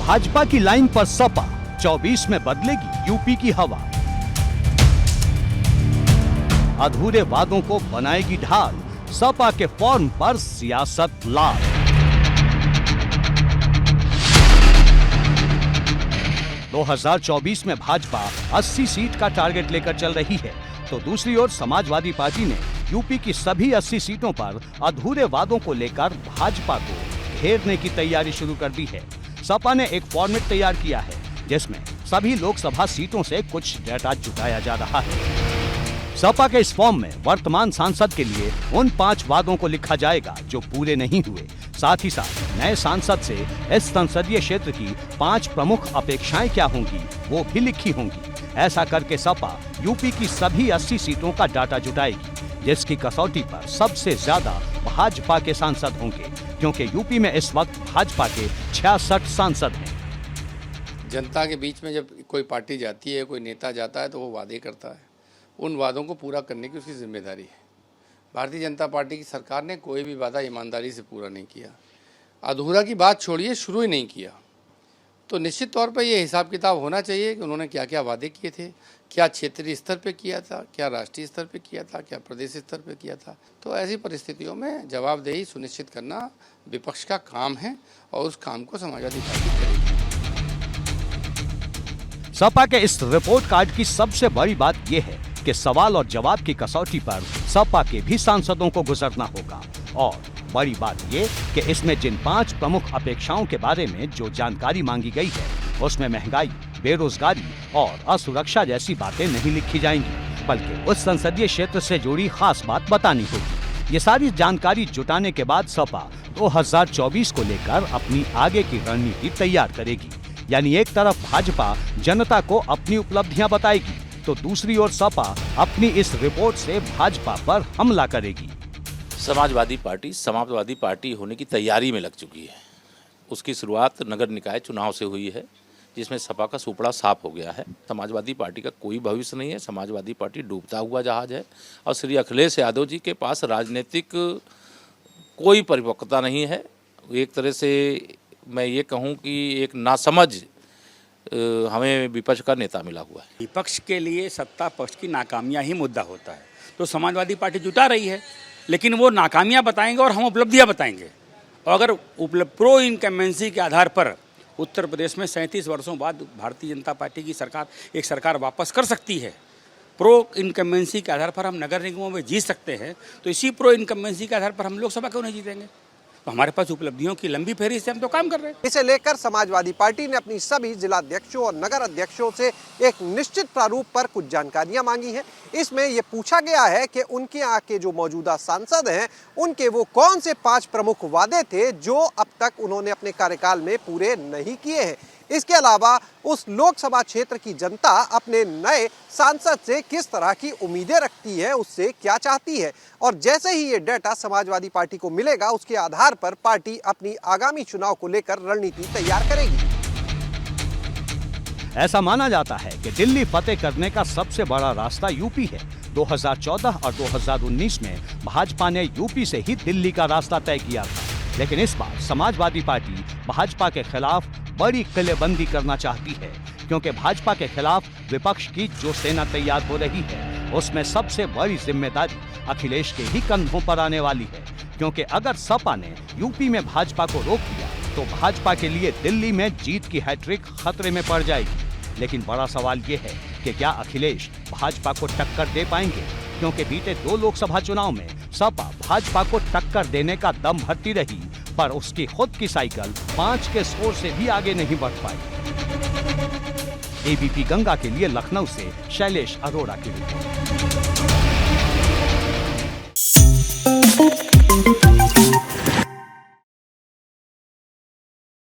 भाजपा की लाइन पर सपा, 24 में बदलेगी यूपी की हवा। अधूरे वादों को बनाएगी ढाल, सपा के फॉर्म पर सियासत लाल। दो 2024 में भाजपा 80 सीट का टारगेट लेकर चल रही है, तो दूसरी ओर समाजवादी पार्टी ने यूपी की सभी 80 सीटों पर अधूरे वादों को लेकर भाजपा को घेरने की तैयारी शुरू कर दी है। सपा ने एक फॉर्मेट तैयार किया है जिसमें सभी लोकसभा सीटों से कुछ डेटा जुटाया जा रहा है। सपा के इस फॉर्म में वर्तमान सांसद के लिए उन 5 वादों को लिखा जाएगा जो पूरे नहीं हुए। साथ ही साथ नए सांसद से इस संसदीय क्षेत्र की 5 प्रमुख अपेक्षाएं क्या होंगी वो भी लिखी होंगी। ऐसा करके सपा यूपी की सभी 80 सीटों का डाटा जुटाएगी, जिसकी कसौटी पर सबसे ज्यादा भाजपा के सांसद होंगे, क्योंकि यूपी में इस वक्त भाजपा के 66 सांसद हैं। जनता के बीच में जब कोई पार्टी जाती है, कोई नेता जाता है, तो वो वादे करता है। उन वादों को पूरा करने की उसकी जिम्मेदारी है। भारतीय जनता पार्टी की सरकार ने कोई भी वादा ईमानदारी से पूरा नहीं किया। अधूरा की बात छोड़िए, शुरू ही नहीं किया। तो निश्चित तौर पर यह हिसाब किताब होना चाहिए कि उन्होंने क्या क्या वादे किए थे, क्या क्षेत्रीय स्तर पे किया था, क्या राष्ट्रीय स्तर पे किया था, क्या प्रदेश स्तर पे किया था। तो ऐसी परिस्थितियों में जवाबदेही सुनिश्चित करना विपक्ष का काम है और उस काम को समाजवादी पार्टी करेगी। सपा के इस रिपोर्ट कार्ड की सबसे बड़ी बात यह है कि सवाल और जवाब की कसौटी पर सपा के भी सांसदों को गुजरना होगा। और बड़ी बात ये कि इसमें जिन 5 प्रमुख अपेक्षाओं के बारे में जो जानकारी मांगी गई है, उसमें महंगाई, बेरोजगारी और असुरक्षा जैसी बातें नहीं लिखी जाएंगी, बल्कि उस संसदीय क्षेत्र से जुड़ी खास बात बतानी होगी। ये सारी जानकारी जुटाने के बाद सपा 2024 को लेकर अपनी आगे की रणनीति तैयार करेगी। यानी एक तरफ भाजपा जनता को अपनी उपलब्धियां बताएगी, तो दूसरी ओर सपा अपनी इस रिपोर्ट से भाजपा पर हमला करेगी। समाजवादी पार्टी समाजवादी पार्टी होने की तैयारी में लग चुकी है। उसकी शुरुआत नगर निकाय चुनाव से हुई है, जिसमें सपा का सुपड़ा साफ हो गया है। समाजवादी पार्टी का कोई भविष्य नहीं है। समाजवादी पार्टी डूबता हुआ जहाज है और श्री अखिलेश यादव जी के पास राजनीतिक कोई परिपक्वता नहीं है। एक तरह से मैं ये कहूँ कि एक नासमझ हमें विपक्ष का नेता मिला हुआ है। विपक्ष के लिए सत्ता पक्ष की नाकामियां ही मुद्दा होता है। तो समाजवादी पार्टी जुटा रही है, लेकिन वो नाकामियां बताएंगे और हम उपलब्धियां बताएंगे। और अगर प्रो इनकम्बेंसी के आधार पर उत्तर प्रदेश में 37 वर्षों बाद भारतीय जनता पार्टी की सरकार वापस कर सकती है, प्रो इनकम्बेंसी के आधार पर हम नगर निगमों में जीत सकते हैं, तो इसी प्रो इनकम्बेंसी के आधार पर हम लोकसभा क्यों नहीं जीतेंगे? तो हमारे पास उपलब्धियों की लंबी फेरी से हम तो काम कर रहे हैं। इसे लेकर समाजवादी पार्टी ने अपनी सभी जिलाध्यक्षों और नगर अध्यक्षों से एक निश्चित प्रारूप पर कुछ जानकारियां मांगी हैं। इसमें यह पूछा गया है कि उनके यहाँ के जो मौजूदा सांसद हैं, उनके वो कौन से 5 प्रमुख वादे थे जो अब तक उन्होंने अपने कार्यकाल में पूरे नहीं किए हैं। इसके अलावा उस लोकसभा क्षेत्र की जनता अपने नए सांसद से किस तरह की उम्मीदें रखती है, उससे क्या चाहती है। और जैसे ही ये डेटा समाजवादी पार्टी को मिलेगा, उसके आधार पर पार्टी अपनी आगामी चुनाव को लेकर रणनीति तैयार करेगी। ऐसा माना जाता है कि दिल्ली फतेह करने का सबसे बड़ा रास्ता यूपी है। 2014 और 2019 में भाजपा ने यूपी से ही दिल्ली का रास्ता तय किया था, लेकिन इस बार समाजवादी पार्टी भाजपा के खिलाफ बड़ी किलेबंदी करना चाहती है, क्योंकि भाजपा के खिलाफ विपक्ष की जो सेना तैयार हो रही है, उसमें सबसे बड़ी जिम्मेदारी अखिलेश के ही कंधों पर आने वाली है। क्योंकि अगर सपा ने यूपी में भाजपा को रोक दिया, तो भाजपा के लिए दिल्ली में जीत की हैट्रिक खतरे में पड़ जाएगी। लेकिन बड़ा सवाल ये है कि क्या अखिलेश भाजपा को टक्कर दे पाएंगे, क्योंकि बीते 2 लोकसभा चुनाव में सपा भाजपा को टक्कर देने का दम भरती रही, पर उसकी खुद की साइकिल 5 के स्कोर से भी आगे नहीं बढ़ पाई। एबीपी गंगा के लिए लखनऊ से शैलेश अरोड़ा की रिपोर्ट।